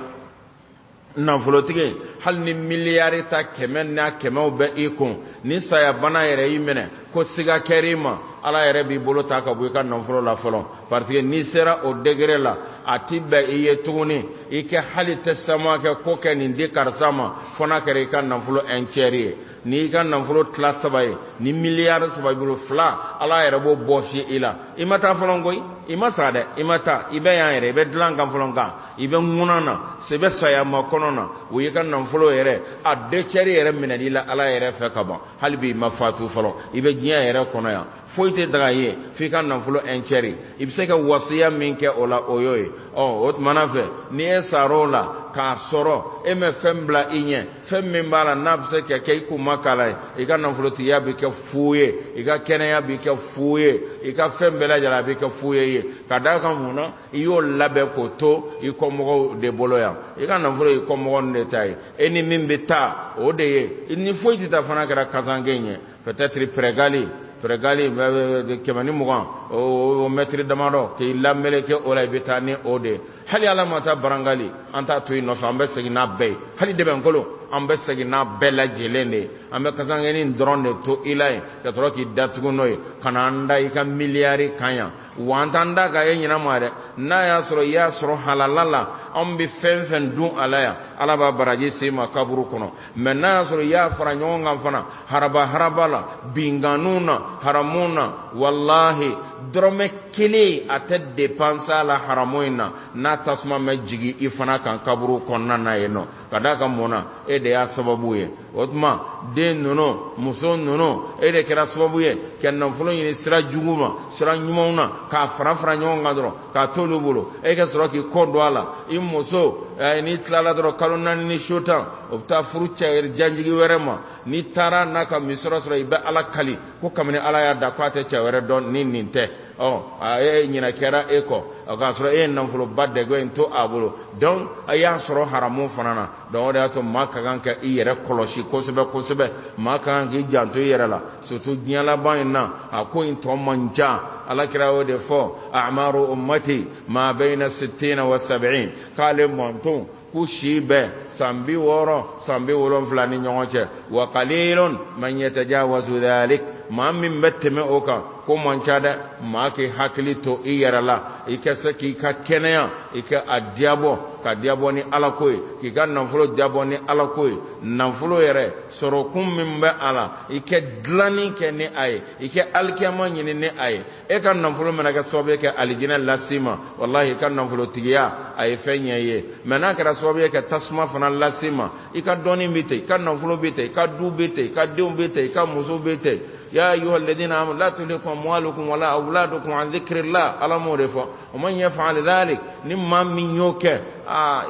nafulo tige hal ni miliyari ta kemen na kemau be ikon ni saya bana yere yimene ko siga kerima ala yɛrɛ b'i bolo ta ka bɔ i ka nafolo la fɔlɔ parce que n'i sera o degré la a ti bɛn i ye tuguni i kɛ hali testament kɛ ko kɛ nin di karisa ma fɔ n'a kɛra i ka nafolo un tiers ye ni i ka nafolo tila 3 ye ni miliyari 3 bolo 2 ala yɛrɛ b'o bɔsi i la i ma taa fɔlɔ koyi i ma sa dɛ i ma taa i bɛ yan yɛrɛ i bɛ dilan kan fɔlɔ kan i bɛ ŋuna na se bɛ saya ma kɔnɔ na o y'i ka nafolo yɛrɛ a 2 tiers yɛrɛ minɛli la ala yɛrɛ fɛ ka ban hali bi i ma fatu fɔlɔ i bɛ diɲɛ yɛrɛ kɔnɔ yan foyi tɛ daga ye f'i ka nafolo un tiers i bɛ se ka wasiya min kɛ o la o y'o ye o tumana fɛ ni e sar'o la k'a sɔrɔ e mɛ fɛn bila i ɲɛ fɛn min b'a la n'a bɛ se ka kɛ i kun ma kala ye i ka nafolotigiya bɛ kɛ fu ye i ka kɛnɛya bɛ kɛ fu ye i ka fɛn bɛɛ lajɛlen a bɛ kɛ fu ye ka d'a kan mun na i y'o labɛn k'o to i kɔmɔgɔw de bolo yan i ka nafolo i kɔmɔgɔw de ta ye e ni min bɛ taa o de ye ni foyi tɛ taa fana kɛra kasange ɲɛ peut-être prégali 120 o mètre damadɔ k'i lameleke o la i bɛ taa ni o de hali ala ma taa barangali an t'a to i nɔfɛ an bɛ segin n'a bɛɛ ye hali dɛbɛnkolo an bɛ segin n'a bɛɛ lajɛlen de ye an bɛ kasangeni dɔrɔn de to i la yen ka sɔrɔ k'i datugu n'o ye ka na an da i ka miliyari kan yan wa an t'an da ka ye ɲɛnama dɛ n'a y'a sɔrɔ i y'a sɔrɔ halala la an bɛ fɛn fɛn dun a la yan ala b'a baraji se ma kaburu kɔnɔ mɛ n'a y'a sɔrɔ i y'a fara ɲɔgɔn kan fana haraba la binganiw na haramu na walahi dɔrɔmɛ kelen a tɛ dépense a la haramu in na n'a tasuma mɛ jigin i fana kan kaburu kɔnɔna na yen nɔ ka d'a kan mun na e de y'a sababu ye o tuma den ninnu muso ninnu e de kɛra sababu ye ka nafolo ɲini sira jugu ma sira ɲumanw na k'a fara ɲɔgɔn kan dɔrɔn k'a t'olu bolo e ka sɔrɔ k'i kɔ don a la i muso n'i tilala dɔrɔn kalo 4 ni su tan o bɛ taa furu cɛ janjigi wɛrɛ ma n'i taara n'a ka misɔrɔ sɔrɔ i bɛ ala kali ko kabini ala y'a da k'a tɛ cɛ wɛrɛ dɔn ni nin tɛ e ɲinɛ kɛra e kɔ o k'a sɔrɔ e ye nafoloba dɛgɛ in to a bolo donc a y'a sɔrɔ haramu fana na donc o de y'a to maa ka kan ka i yɛrɛ kɔlɔsi kosɛbɛ maa ka kan k'i janto i yɛrɛ la surtout diɲɛ laban in na a ko in tɔ man ca alakira y'o de fɔ a'maru ummati ma bayna 60 wa 70 k'ale mɔntɔn ku si bɛɛ san 60 san 70 ni ɲɔgɔn cɛ wa qalilun man yatajawazu dhalik maa min bɛ tɛmɛ o kan ko man ca dɛ maa k'i hakili to i yɛrɛ la i ka se k'i ka kɛnɛya i ka a diyabɔ ka diyabɔ ni ala ko ye k'i ka nafolo diyabɔ ni ala ko ye nafolo yɛrɛ sɔrɔkun min bɛ a la i ka dilanni kɛ ni a ye i ka alikiyama ɲini ni a ye e ka nafolo mana kɛ sababu ye ka alijinɛ lase ma walahi i ka nafolotigiya a ye fɛn ɲɛ ye mɛ n'a kɛra sababu ye ka tasuma fana lase ma i ka dɔnni bɛ ten i ka nafolo bɛ ten i ka du bɛ ten i ka denw bɛ ten i ka muso bɛ ten يا أيها الذين آمنوا لا تلهكم أموالكم ولا أولادكم عن ذكر الله على مورفا ومن يفعل ذلك نما من يوك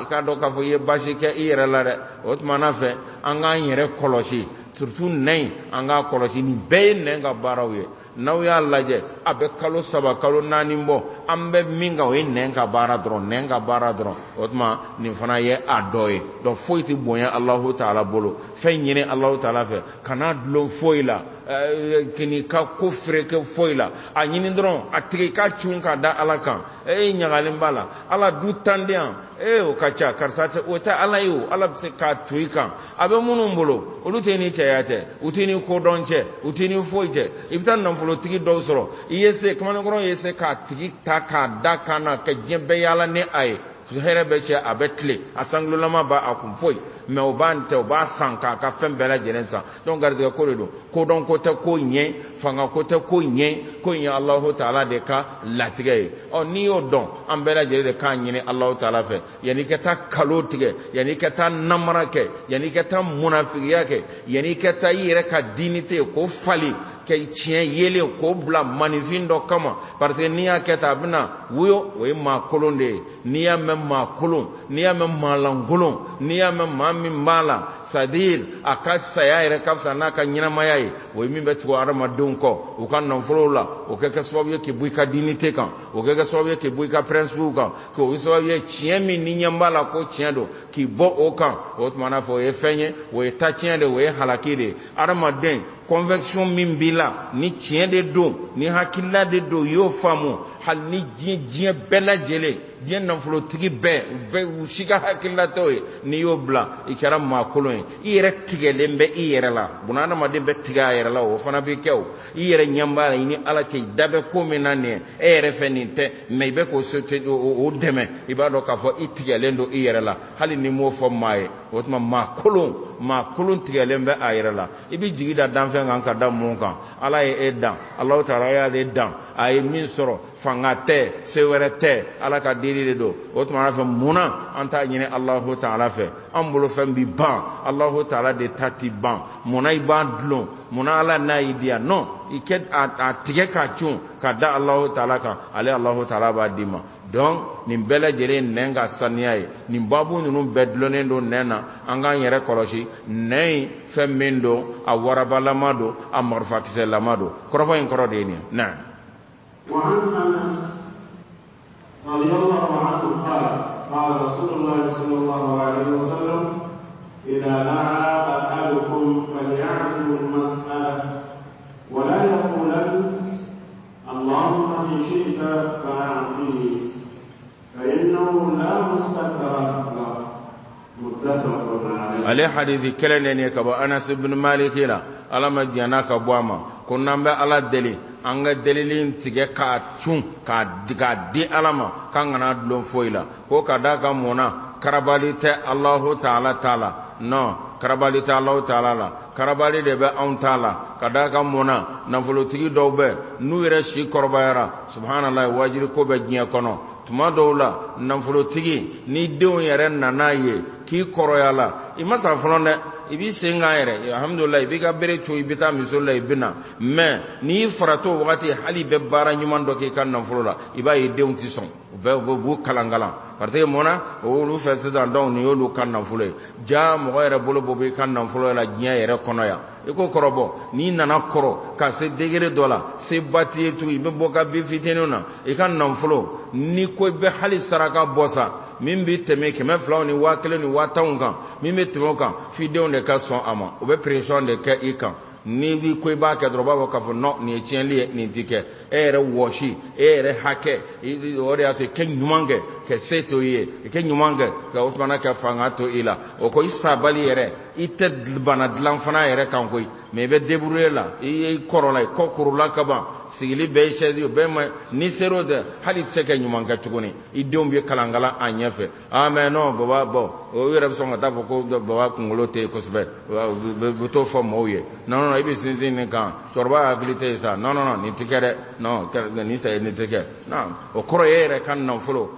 ikado ka fo ye basi ke ire la de o tuma na fe an ga yere kolosi surtout nay an ga kolosi ni be ne ga baraw ye naw ya laje abe kalo saba kalo nani mbo ambe minga we ne ga bara dron o tuma ni fana ye adoye do foyti bonya Allah Taala bolo fe nyine Allah Taala fe kana dlo foyla kini ka kufre ke foyla a nyini dron atike ka chunka da alakan nyagalin bala ala du tandian o kacha karsate o ta ala yo ala se ka tuika abe munun bolo olu teni chayate utini ko donche utini foije ibitan nan folo tigi do soro yese kamane goro yese ka tigi ta ka da kana ka jebe yala ne ai zuhere beche abetle asanglulama ba akum foi me obante oba sanka ka fembela jelensa donc garde ko do ko don ko ta ko nye fanga ko ta ko nye ko nya Allah Taala de ka latige o ni o don ambela jere de ka nyine Allah Taala fe yani ke ta kalotige yani ke ta namarake yani ke ta munafiqiya ke yani ke ta yire ka dinite ko fali ke tien yele ko bla manifindo kama parce que niya ke ta bina wuyo we ma kolonde niya mem ma kolon niya mem ma langolon niya mem ma min mala sadir akat saya ire kafsa na ka nyina mayayi we min betu arama donko o kan non folola o ke kaswabe ke buika dinite kan o ke kaswabe ke buika principe kan ko so ye tien mi ni nyambala ko tien do ki bo o kan o tmana fo e fenye we ta tien de we halakide arama den conviction min bila ni tiɲɛ de don ni hakilila de don y'o faamu hali ni diɲɛ bɛɛ lajɛlen diɲɛ nafolotigi bɛɛ u si ka hakilatɔ ye n'i y'o bila i kɛra maakolon ye i yɛrɛ tigɛlen bɛ i yɛrɛ la buna adamaden bɛ tigɛ a yɛrɛ la o fana bɛ kɛ o i yɛrɛ ɲɛ b'a la i ni ala cɛ i da bɛ ko min na nin ye e yɛrɛ fɛ nin tɛ mais i bɛ k'o o dɛmɛ i b'a dɔn k'a fɔ i tigɛlen don i yɛrɛ la hali ni m'o fɔ maa ye o tuma maakolon tigɛlen bɛ a yɛrɛ la i bɛ jigi da danfɛn kan ka da mun kan ala ye e dan Alahu Taala y'ale dan a ye min sɔrɔ fanga tɛ se wɛrɛ tɛ ala ka diri de don o tuma na fɛ munna an t'a ɲini Alahu Taala fɛ an bolo fɛn bi ban Alahu Taala de ta ti ban munna i b'a dulon munna ala n'a y'i diya non i kɛ a tigɛ ka cun ka da Alahu Taala kan ale Alahu Taala b'a d'i ma donc nin bɛɛ lajɛlen nɛn ka saniya ye nin babu ninnu bɛɛ dulonnen don nɛn na an k'an yɛrɛ kɔlɔsi nɛn in fɛn min don a warabalama don a marifakisɛlama don kɔrɔfɔ in kɔrɔ de ye nin na. وعن أنس رضي الله عنه قال قال رسول الله صلى الله عليه وسلم إذا دعا أحدكم فليعزم المسألة ولا يقولن اللهم إن شئت فأعطني فإنه لا مستكبر له متفق عليه. عليه حديث كلنا كبا أنس بن مالك لا ألم جناك بواما كنا على دليل an ka delilin tigɛ k'a cun k'a di ala ma k'an kana dulon foyi la ko ka da ka mun na karabali tɛ Alahu Taala ta la non karabali tɛ Alahu Taala la karabali de bɛ anw ta la ka da ka mun na nafolotigi dɔw bɛ n'u yɛrɛ si kɔrɔbayara subhanallah wajiri ko bɛ diɲɛ kɔnɔ tuma dɔw la nafolotigi ni denw yɛrɛ nana ye k'i kɔrɔya la i ma sa fɔlɔ dɛ i b'i sen kan yɛrɛ alhamdulillah i b'i ka bere co i bɛ taa miso la i bɛ na mais n'i faratɔ wagati hali bɛ baara ɲuman dɔ k'i ka nafolo la i b'a ye denw tɛ sɔn u b'u kalan parce que mun na olu fɛ sisan donc nin y'olu ka nafolo ye ja mɔgɔ yɛrɛ bolo bɔ i ka nafolo la diɲɛ yɛrɛ kɔnɔ yan i ko kɔrɔbɔ n'i nana kɔrɔ ka se degré dɔ la se ba t'i ye tugun i bɛ bɔ ka bin fitininw na i ka nafolo ni ko i bɛ hali saraka bɔ sa min bɛ tɛmɛ 200 ni 1000 ni 5000 kan min bɛ tɛmɛ o kan f'i denw de ka sɔn a ma u bɛ pression de kɛ i kan ni bi ko i b'a kɛ dɔrɔn u b'a fɔ k'a fɔ non nin ye tiɲɛli ye nin ti kɛ e yɛrɛ wɔsi e yɛrɛ hakɛ o de y'a to i kɛ ɲuman kɛ ka se to i ye i kɛ ɲuman kɛ ka o tumana kɛ fanga to i la o ko i sabali yɛrɛ i tɛ bana dilan fana yɛrɛ kan koyi mais i bɛ débrouiller la i ye kɔrɔ la i kɔ kurula ka ban sigili bɛɛ ye chaise o bɛɛ ma ni ser'o de hali i tɛ se ka ɲuman kɛ tuguni i denw bɛ kalankalan a ɲɛfɛ ah mais non baba bon o yɛrɛ bɛ sɔn ka taa fɔ ko baba kunkolo tɛ yen kosɛbɛ u bɛ t'o fɔ mɔgɔw ye non i bɛ sinsin nin kan cɛkɔrɔba hakili tɛ yen sa non nin tɛ kɛ dɛ non nin tɛ kɛ non o kɔrɔ ye e yɛrɛ ka nafolo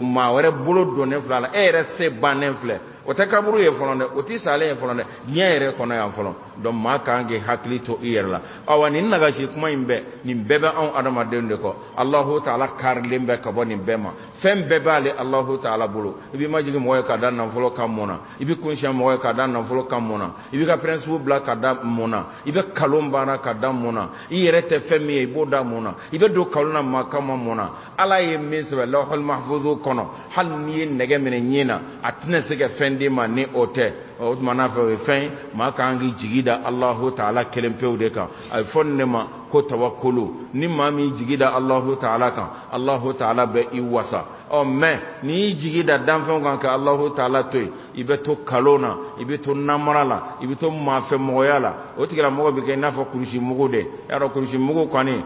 maa wɛrɛ bolo donnen filɛ a la e yɛrɛ se bannen filɛ o tɛ kaburu ye fɔlɔ dɛ o tɛ salen ye fɔlɔ dɛ diɲɛ yɛrɛ kɔnɔ yan fɔlɔ donc maa kan k'i hakili to i yɛrɛ la awa nin nagasi kuma in bɛɛ nin bɛɛ bɛ anw adamadenw de kɔ Alahu Taala karilen bɛ ka bɔ nin bɛɛ ma fɛn bɛɛ b'ale Alahu Taala bolo i b'i majigi mɔgɔ ye ka da nafolo kan mun na i b'i kunsiɲɛ mɔgɔ ye ka da nafolo kan mun na i b'i ka principe bila ka da mun na i bɛ kalon baara ka da mun na i yɛrɛ tɛ fɛn min ye i b'o da mun na i bɛ don kalon na maa kama mun na ala ye min sɛbɛn lawhul mahfuzu kɔnɔ hali n'i ye nɛgɛ minɛ ɲin na a tɛna se ka fɛn di ma ni o tɛ o tuma n'a fɛ o ye fɛn ye maa kan k'i jigi da Alahu Taala kelen pewu de kan a ye fɔ nin de ma ko tawakkulu ni maa min jigi da Alahu Taala kan Alahu Taala bɛ i wasa mais n'i y'i jigi da danfɛnw kan ka Alahu Taala to yen i bɛ to kalon na i bɛ to namara la i bɛ to maafɛmɔgɔya la o tigilamɔgɔ bɛ kɛ i n'a fɔ kurusi mugu de y'a dɔn kurusi mugu kɔni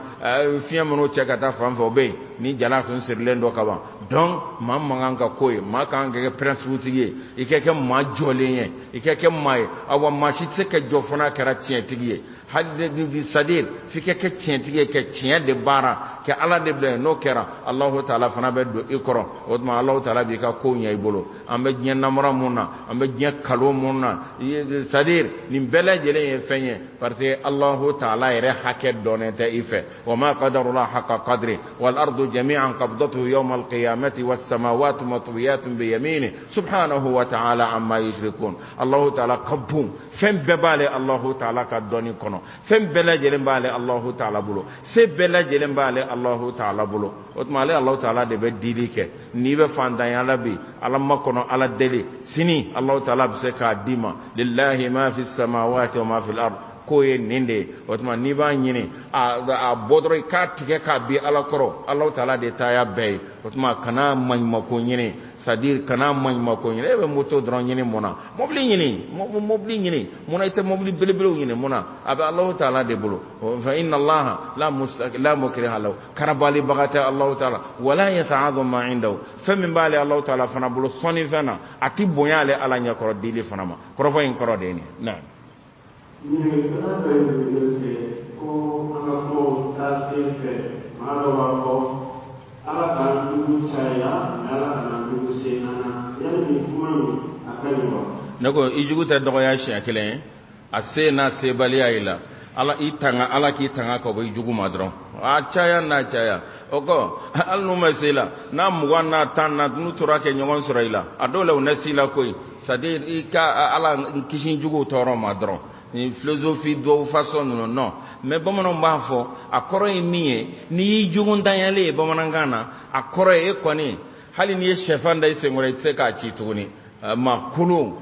fiɲɛ minnu cɛ ka taa fan fɛ o bɛ yen ni jala tun sirilen dɔ ka ban donc maa man kan ka ko ye maa kan ka kɛ principe tigi ye i ka kɛ maa jɔlen ye i ka kɛ maa ye awa maa si tɛ se ka jɔ fo n'a kɛra tiɲɛtigi ye hali c'est-à-dire f'i ka kɛ tiɲɛtigi ye ka tiɲɛ de baara ka ala de bila n'o kɛra Alahu Taala fana bɛ don i kɔrɔ o tuma Alahu Taala b'i ka kow ɲɛ i bolo an bɛ diɲɛ namara mun na an bɛ diɲɛ kalon mun na c'est-à-dire nin bɛɛ lajɛlen ye fɛn ye parce que Alahu Taala yɛrɛ hakɛ dɔnnen tɛ i fɛ wa ma qadarullah haqqa qadri wal ardu jami'an qabdatuhu yawm al qiyamati was samawati matwiyatun bi yamini subhanahu wa ta'ala amma yushrikun Alahu Taala ka bon fɛn bɛɛ b'ale Alahu Taala ka dɔnni kɔnɔ fɛn bɛɛ lajɛlen b'ale Alahu Taala bolo se bɛɛ lajɛlen b'ale Alahu Taala bolo o tuma ale Alahu Taala de bɛ dili kɛ n'i bɛ fantanya la bi ala makɔnɔ ala deli sini Alahu Taala bɛ se k'a d'i ma lillahi ma fi samawati wa ma fi al-ard ko ye ninde o tuma ni ba nyini a bodro ka tike ka bi ala koro Allah taala de taya be o tuma kana manma ko nyini sadir kana manma ko nyini be moto dron nyini mona mobli nyini mona ite mobli belebelo nyini mona aba Allah taala de bulu fa inna Allah la mukriha lahu karabali bagata Allah taala wala yata'adham ma indahu fa min bali Allah taala fana bulu soni fana ati bonyale ala nya koro dili fana ma koro fa in koro de ni na ni kana be ko ala ko tasirfe malo wa ko ala kan du chaya ala kan du senana yani kuma akali wa nako ijugu ta dogo ya shi akele asena se bali ayila ala itanga ala ki tanga ko be jugu madron a chaya na chaya oko alnu masila na mugwana tanna nutura ke nyon suraila adole unasila koi sadir ika ala kishin jugu toro madron ni philosophie do façon non mais bamanan ba fo akoro emiye ni jugu ndanyale bamanangana akoro e koni hali ni chefan dai sengore tseka ci tuni ma kunu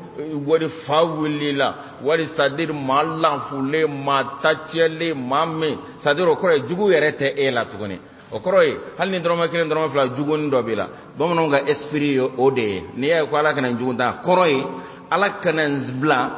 wari fawulila wari sadir mallan fule ma tachele mamme sadir okoro jugu yerete e la tuni okoro hali ni droma kelen droma fla jugu ndo bila bamanan ga esprit ode ni e ko ala kana jugu da koroi ala kana zbla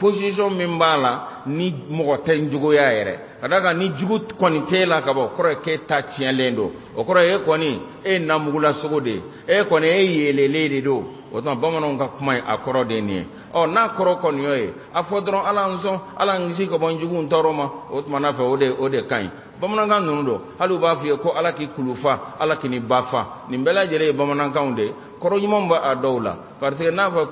position min bala ni mogo ten jugo ya yere adaga ni jugu koni tela kabo koro ke ta tienlendo o koro e koni e namugula sogode e koni e yelele do o ton bamanon ka kuma akoro de ni o na koro koni yoy afodron ala nso ala ngisi ko bon jugu ntoroma o tuma na fa ode kan bamanan kan nunu do halu ba fi ko ala ki kulufa ala ki ni bafa ni mbela jere bamanan kan de koro nyimon ba adawla parce que na fa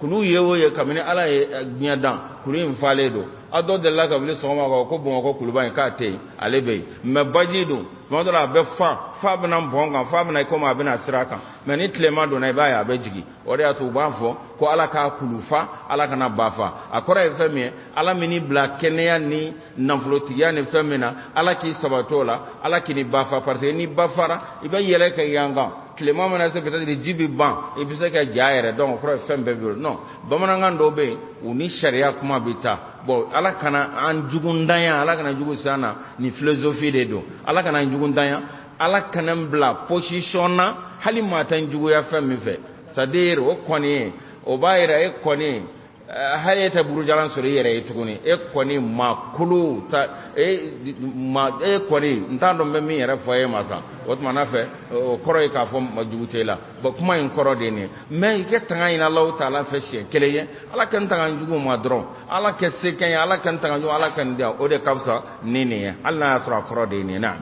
kulu yewo ye kamini ala ye gniadan kulu infale do ado de la kabili soma ko bon ko kulu ban ka te alebe me bajidu mo do la be fa bana bonga fa bana ko ma bana siraka me ni tlema do na ba ya be jigi ore atu ba fo ko ala ka kulufa ala kana bafa akora e femi ala mini bla kenya ni namflotiya ne femina ala ki sabatola ala ki ni bafa parce ni bafara ibe yele ka yanga clément mana se peut-être de jibi ban et puis c'est que jaayere donc pro femme bebe non bamananga ndo be uni sharia kuma bita bon ala kana an jugundanya ala kana jugu sana ni philosophie de do ala kana jugundanya ala kana bla positionna hali matan jugu ya femme fe c'est-à-dire o koni o bayira e koni hali ta buru jalan sori yere ituguni e koni makulu ta e koni ntando be mi yere foye masa o tuma na fe o koro e ka fo majugutela ba kuma in koro de ni me ke tanga ina Allah taala fe she keleye ala kan tanga jugu ma dron ala ke se kan ala kan tanga ju ala kan dia o de kafsa nini ya Allah asra koro de ni na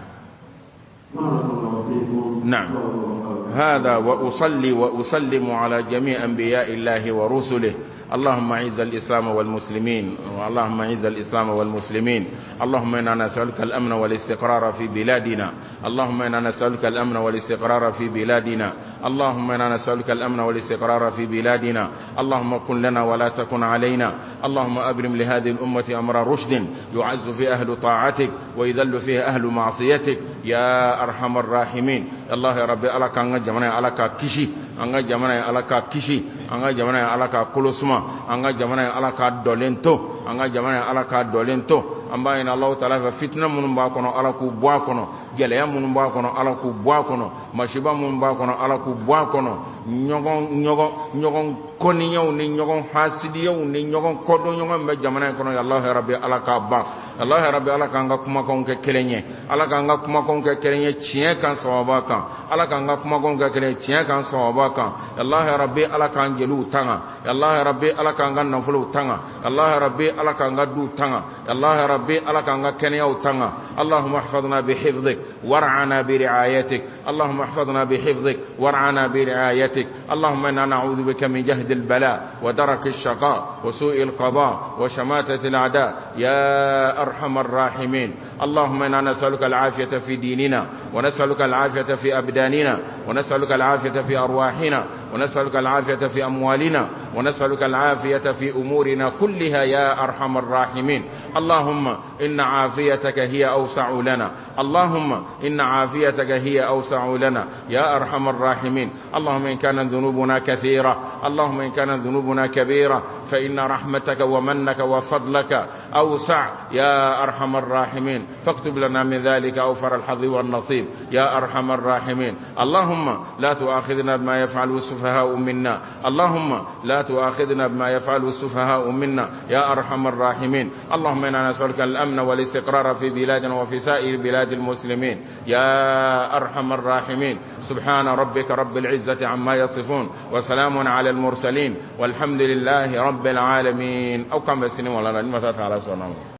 هذا وأصلي وأسلم على جميع أنبياء الله ورسله اللهم اعز الإسلام والمسلمين اللهم اعز الإسلام والمسلمين اللهم إنا نسألك الأمن والاستقرار في بلادنا اللهم إنا نسألك الأمن والاستقرار في بلادنا اللهم إنا نسألك الأمن والاستقرار في بلادنا اللهم كن لنا ولا تكن علينا اللهم أبرم لهذه الأمة أمر رشد يعز فيه أهل طاعتك ويذل فيه أهل معصيتك يا أرحم الراحمين الله يا ربي ألا كان جمعنا ألا كشي أنغا جمعنا ألا كشي أنغا جمعنا ألا كولسما أنغا جمعنا ألا كدولنتو أنغا جمعنا ألا كدولنتو amba ina Allah taala fa fitna mun ba kono ala ku bwa kono geleya mun ba kono ala ku bwa kono mashiba mun ba kono ala ku bwa kono nyogon koni nyaw ni nyogon hasidi yaw ni nyogon kodo nyogon be jamana kono ya Allah rabbi ala ka ba Allah rabbi ala ka nga kuma kon ke kelenye ala ka nga kuma kon ke kelenye chien kan sawaba kan ala ka nga kuma kon ke kelenye chien kan sawaba kan Allah rabbi ala ka ngelu tanga Allah rabbi ala ka nga nafulu tanga Allah rabbi ala ka nga du tanga Allah ربي ألك أنك كنيا وتنا اللهم احفظنا بحفظك وارعنا برعايتك اللهم احفظنا بحفظك وارعنا برعايتك اللهم إنا نعوذ بك من جهد البلاء ودرك الشقاء وسوء القضاء وشماتة الأعداء يا أرحم الراحمين اللهم إنا نسألك العافية في ديننا، ونسألك العافية في أبداننا، ونسألك العافية في أرواحنا، ونسألك العافية في أموالنا، ونسألك العافية في أمورنا كلها يا أرحم الراحمين. اللهم إن عافيتك هي أوسع لنا، اللهم إن عافيتك هي أوسع لنا يا أرحم الراحمين. اللهم إن كانت ذنوبنا كثيرة، اللهم إن كانت ذنوبنا كبيرة، فإن رحمتك ومنك وفضلك أوسع يا أرحم الراحمين، فاكتب لنا من ذلك أوفر الحظ والنصيب يا أرحم الراحمين. اللهم لا تؤاخذنا بما يفعل السفهاء منا، اللهم لا تؤاخذنا بما يفعل السفهاء منا يا أرحم الراحمين. اللهم إنا نسألك الأمن والاستقرار في بلادنا وفي سائر بلاد المسلمين يا أرحم الراحمين. سبحان ربك رب العزة عما يصفون، وسلام على المرسلين، والحمد لله رب العالمين. أو كم بسنين ولا نعمة على سنة.